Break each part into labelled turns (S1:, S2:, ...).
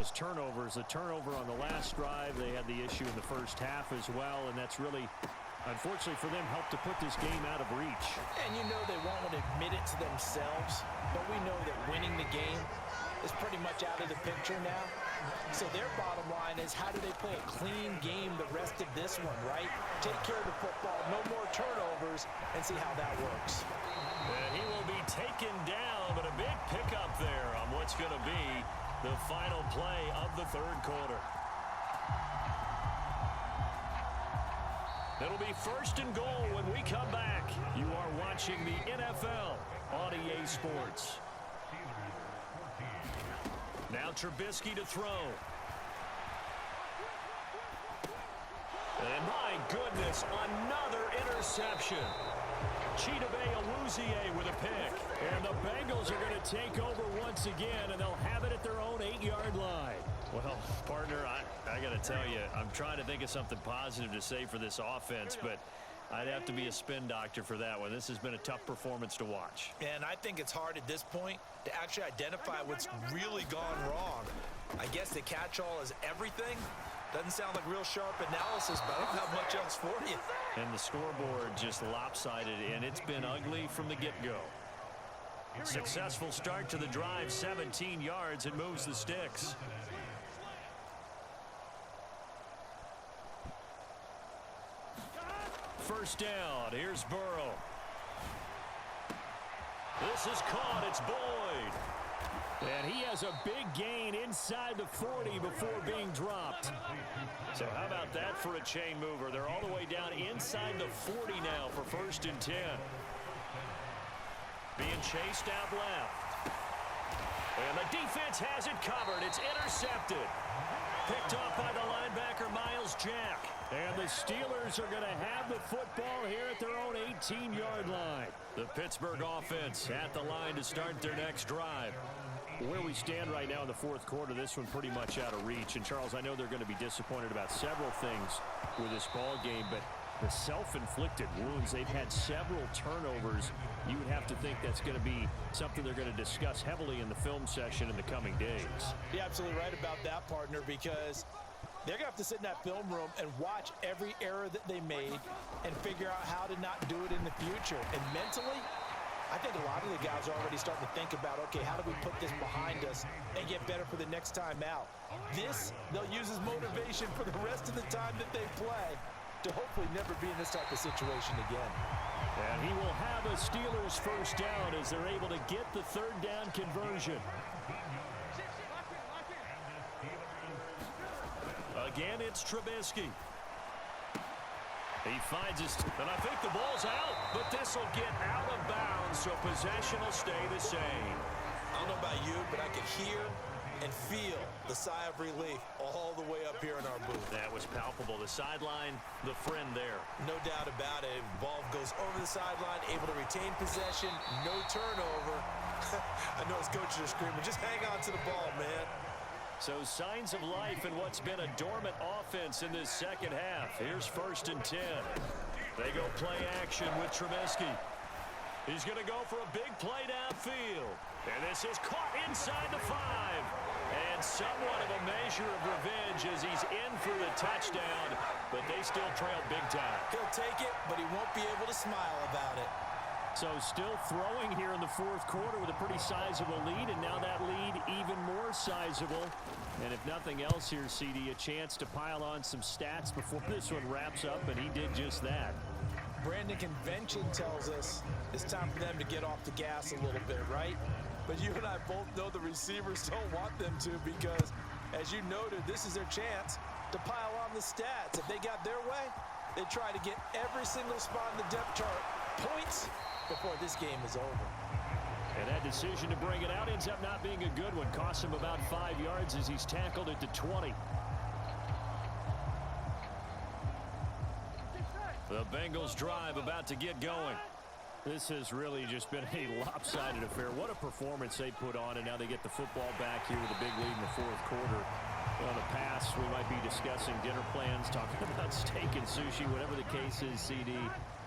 S1: those turnovers. The turnover on the last drive, they had the issue in the first half as well, and that's really, unfortunately for them, helped to put this game out of reach.
S2: And you know they won't want to admit it to themselves, but we know that winning the game is pretty much out of the picture now. So their bottom line is, how do they play a clean game the rest of this one, right? Take care of the football, no more turnovers, and see how that works.
S1: And he will be taken down, but a big pickup there on what's going to be the final play of the third quarter. It'll be 1st and goal when we come back. You are watching the NFL on EA Sports. Now Trubisky to throw. And my goodness, another interception. Chidobe Awuzie with a pick. And the Bengals are going to take over once again, and they'll have it at their own 8-yard line. Well, partner, I got to tell you, I'm trying to think of something positive to say for this offense, but I'd have to be a spin doctor for that one. This has been a tough performance to watch.
S2: And I think it's hard at this point to actually identify what's really gone wrong. I guess the catch-all is everything. Doesn't sound like real sharp analysis, but I don't have much else for you.
S1: And the scoreboard just lopsided, and it's been ugly from the get-go. Successful start to the drive, 17 yards, and moves the sticks. First down, here's Burrow. This is caught, it's Boyd. And he has a big gain inside the 40 before being dropped. So how about that for a chain mover? They're all the way down inside the 40 now for 1st and 10. Being chased out left. And the defense has it covered. It's intercepted. Picked off by the linebacker, Miles Jack. And the Steelers are going to have the football here at their own 18-yard line. The Pittsburgh offense at the line to start their next drive. Where we stand right now in the fourth quarter, this one pretty much out of reach. And, Charles, I know they're going to be disappointed about several things with this ball game, but the self-inflicted wounds, they've had several turnovers. You would have to think that's going to be something they're going to discuss heavily in the film session in the coming days.
S2: You're absolutely right about that, partner, because they're going to have to sit in that film room and watch every error that they made and figure out how to not do it in the future. And mentally, I think a lot of the guys are already starting to think about, okay, how do we put this behind us and get better for the next time out? This, they'll use as motivation for the rest of the time that they play to hopefully never be in this type of situation again.
S1: And he will have a Steelers first down as they're able to get the third down conversion. Again, it's Trubisky. He finds his, and I think the ball's out, but this will get out of bounds, so possession will stay the same.
S2: I don't know about you, but I can hear and feel the sigh of relief all the way up here in our booth.
S1: That was palpable. The sideline, the friend there.
S2: No doubt about it. Ball goes over the sideline, able to retain possession, no turnover. I know his coaches are screaming, just hang on to the ball, man.
S1: So signs of life in what's been a dormant offense in this second half. Here's 1st and 10. They go play action with Trubisky. He's going to go for a big play downfield. And this is caught inside the 5. And somewhat of a measure of revenge as he's in for the touchdown, but they still trail big time.
S2: He'll take it, but he won't be able to smile about it.
S1: So still throwing here in the fourth quarter with a pretty sizable lead, and now that lead even more sizable. And if nothing else here, CD, a chance to pile on some stats before this one wraps up, and he did just that.
S2: Brandon, convention tells us it's time for them to get off the gas a little bit, right? But you and I both know the receivers don't want them to, because, as you noted, this is their chance to pile on the stats. If they got their way, they try to get every single spot in the depth chart points before this game is over.
S1: And that decision to bring it out ends up not being a good one. Costs him about 5 yards as he's tackled at the 20. The Bengals drive about to get going. This has really just been a lopsided affair. What a performance they put on, and now they get the football back here with a big lead in the fourth quarter. On the pass, we might be discussing dinner plans, talking about steak and sushi, whatever the case is, CD.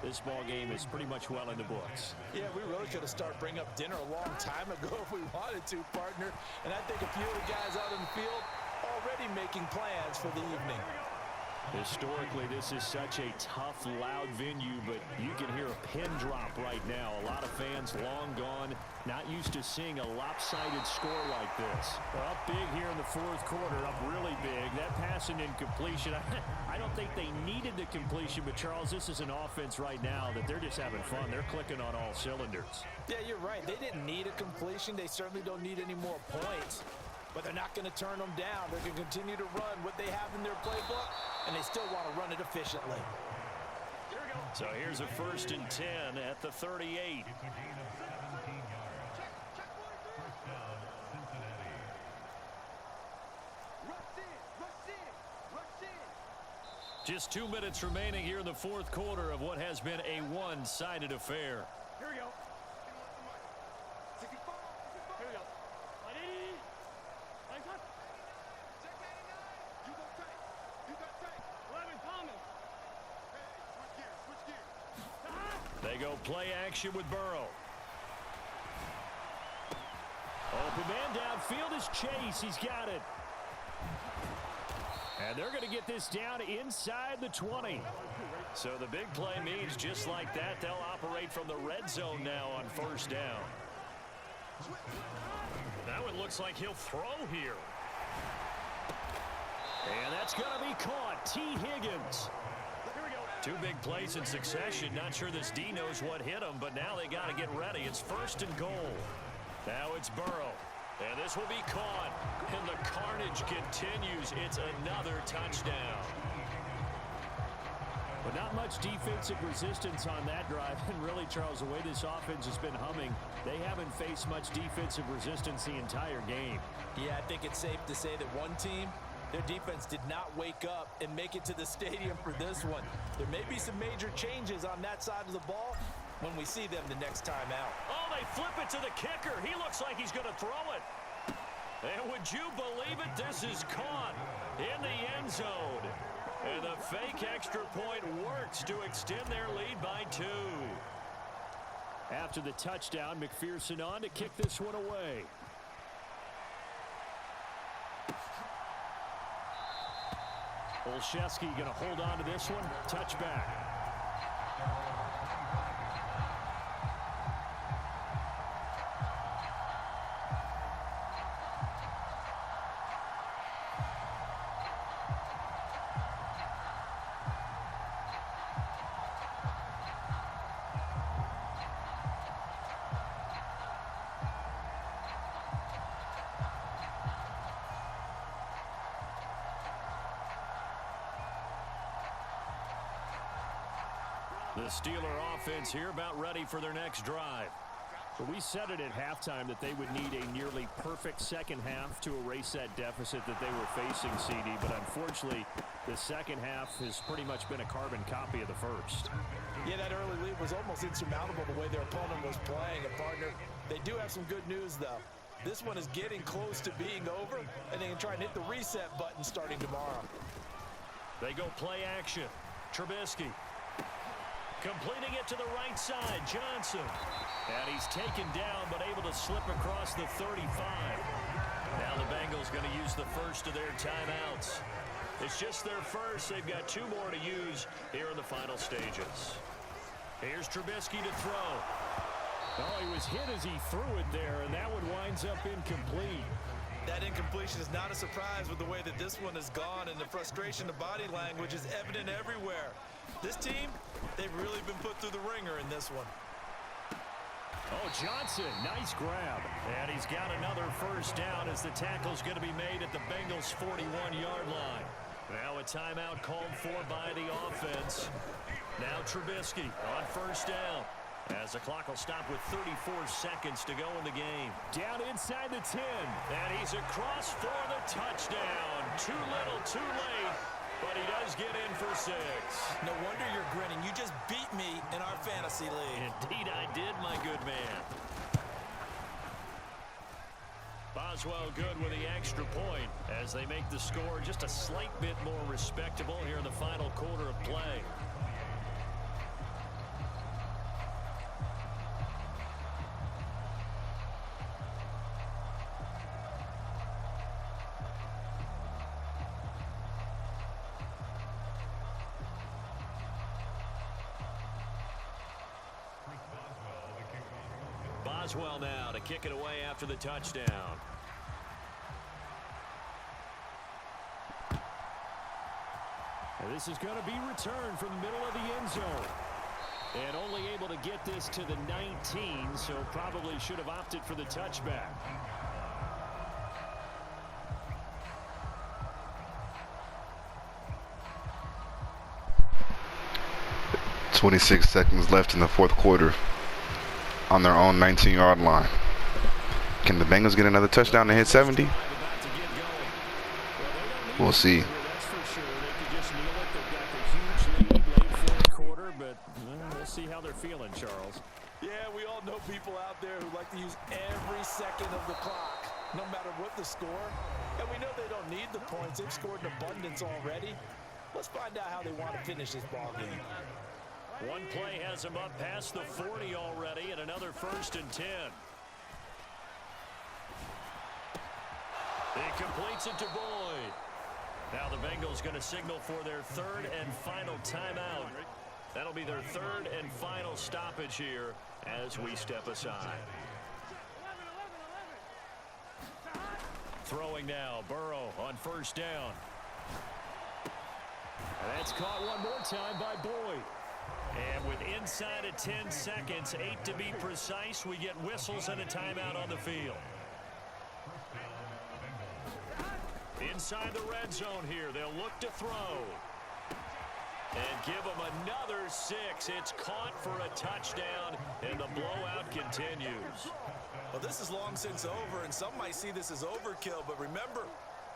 S1: This ball game is pretty much well in the books.
S2: Yeah, we really could have started bringing up dinner a long time ago if we wanted to, partner. And I think a few of the guys out in the field making plans for the evening.
S1: Historically, this is such a tough, loud venue, but you can hear a pin drop right now. A lot of fans long gone, not used to seeing a lopsided score like this. Up big here in the fourth quarter, up really big. That pass and incompletion, I don't think they needed the completion, but Charles, this is an offense right now that they're just having fun. They're clicking on all cylinders.
S2: Yeah, you're right. They didn't need a completion. They certainly don't need any more points, but they're not going to turn them down. They're going to continue to run what they have in their playbook, and they still want to run it efficiently.
S1: So here's a 1st and 10 at the 38. Just 2 minutes remaining here in the fourth quarter of what has been a one-sided affair.
S3: Here we go. Here we go.
S1: They go play action with Burrow. Open man downfield is Chase. He's got it. And they're going to get this down inside the 20. So the big play means just like that, they'll operate from the red zone now on 1st down. Now it looks like he'll throw here. And that's going to be caught. T. Higgins. 2 big plays in succession. Not sure this D knows what hit him, but now they got to get ready. It's 1st and goal. Now it's Burrow. And this will be caught. And the carnage continues. It's another touchdown. But not much defensive resistance on that drive. And really, Charles, the way this offense has been humming, they haven't faced much defensive resistance the entire game.
S2: Yeah, I think it's safe to say that one team, their defense did not wake up and make it to the stadium for this one. There may be some major changes on that side of the ball when we see them the next time out.
S1: Oh, they flip it to the kicker. He looks like he's going to throw it. And would you believe it? This is caught in the end zone. And the fake extra point works to extend their lead by 2. After the touchdown, McPherson on to kick this one away. Olszewski going to hold on to this one. Touchback. The Steeler offense here about ready for their next drive. But we said it at halftime that they would need a nearly perfect second half to erase that deficit that they were facing, CD. But unfortunately, the second half has pretty much been a carbon copy of the first.
S2: Yeah, that early lead was almost insurmountable the way their opponent was playing. And, partner, they do have some good news, though. This one is getting close to being over, and they can try and hit the reset button starting tomorrow.
S1: They go play action. Trubisky. Completing it to the right side, Johnson. And he's taken down, but able to slip across the 35. Now the Bengals going to use the first of their timeouts. It's just their first. They've got 2 more to use here in the final stages. Here's Trubisky to throw. Oh, he was hit as he threw it there, and that one winds up incomplete.
S2: That incompletion is not a surprise with the way that this one has gone, and the frustration, the body language is evident everywhere. This team, they've really been put through the ringer in this one.
S1: Oh, Johnson, nice grab. And he's got another first down as the tackle's going to be made at the Bengals' 41-yard line. Now a timeout called for by the offense. Now Trubisky on first down. As the clock will stop with 34 seconds to go in the game. Down inside the 10. And he's across for the touchdown. Too little, too late. But he does get in for 6.
S2: No wonder you're grinning. You just beat me in our fantasy league.
S1: Indeed I did, my good man. Boswell good with the extra point as they make the score just a slight bit more respectable here in the final quarter of play. Boswell now to kick it away after the touchdown. And this is going to be returned from the middle of the end zone. And only able to get this to the 19, so probably should have opted for the touchback.
S3: 26 seconds left in the fourth quarter on their own 19-yard line. Can the Bengals get another touchdown to hit 70? We'll see.
S1: See how they're feeling, Charles.
S2: Yeah, we all know people out there who like to use every second of the clock, no matter what the score. And we know they don't need the points. They've scored in abundance already. Let's find out how they want to finish this ball game.
S1: One play has them up past the 40 already, and another 1st and 10. He completes it to Boyd. Now the Bengals going to signal for their 3rd and final timeout. That'll be their 3rd and final stoppage here as we step aside. Throwing now, Burrow on 1st down. And that's caught one more time by Boyd. And with inside of 10 seconds, 8 to be precise, we get whistles and a timeout on the field. Inside the red zone here, they'll look to throw. And give them another 6. It's caught for a touchdown, and the blowout continues.
S2: Well, this is long since over, and some might see this as overkill. But remember,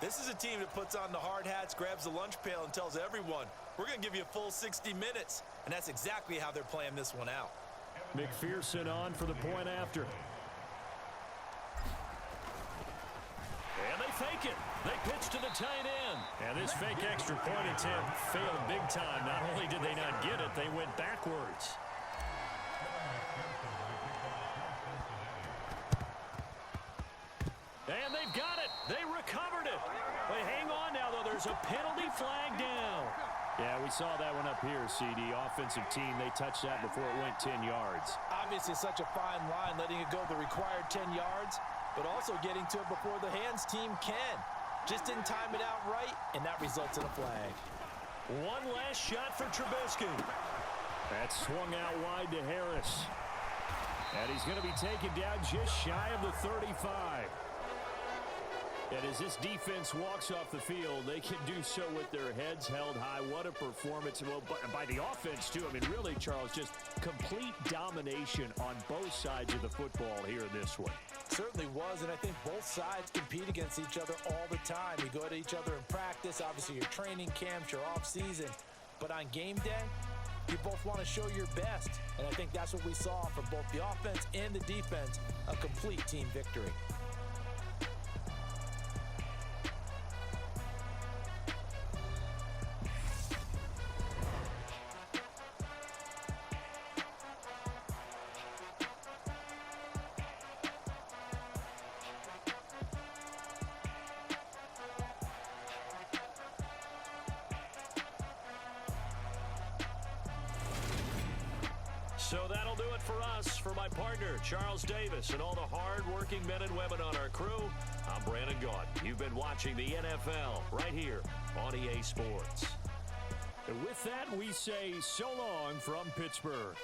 S2: this is a team that puts on the hard hats, grabs the lunch pail, and tells everyone, we're going to give you a full 60 minutes. And that's exactly how they're playing this one out.
S1: McPherson on for the point after. And they fake it. They pitch to the tight end. And this fake extra point attempt failed big time. Not only did they not get it, they went backwards. And they've got it. They recovered it. They hang on now, though. There's a penalty flag down. Yeah, we saw that one up here, CD. Offensive team, they touched that before it went 10 yards.
S2: Obviously, such a fine line, letting it go the required 10 yards, but also getting to it before the hands team can. Just didn't time it out right, and that results in a flag.
S1: One last shot for Trubisky. That swung out wide to Harris. And he's going to be taken down just shy of the 35. And as this defense walks off the field, they can do so with their heads held high. What a performance. Well, by the offense, too. I mean, really, Charles, just complete domination on both sides of the football here in this one.
S2: Certainly was, and I think both sides compete against each other all the time. You go to each other in practice, obviously your training camps, your off-season. But on game day, you both want to show your best. And I think that's what we saw from both the offense and the defense, a complete team victory.
S1: So that'll do it for us. For my partner, Charles Davis, and all the hard-working men and women on our crew, I'm Brandon Gaudin. You've been watching the NFL right here on EA Sports. And with that, we say so long from Pittsburgh.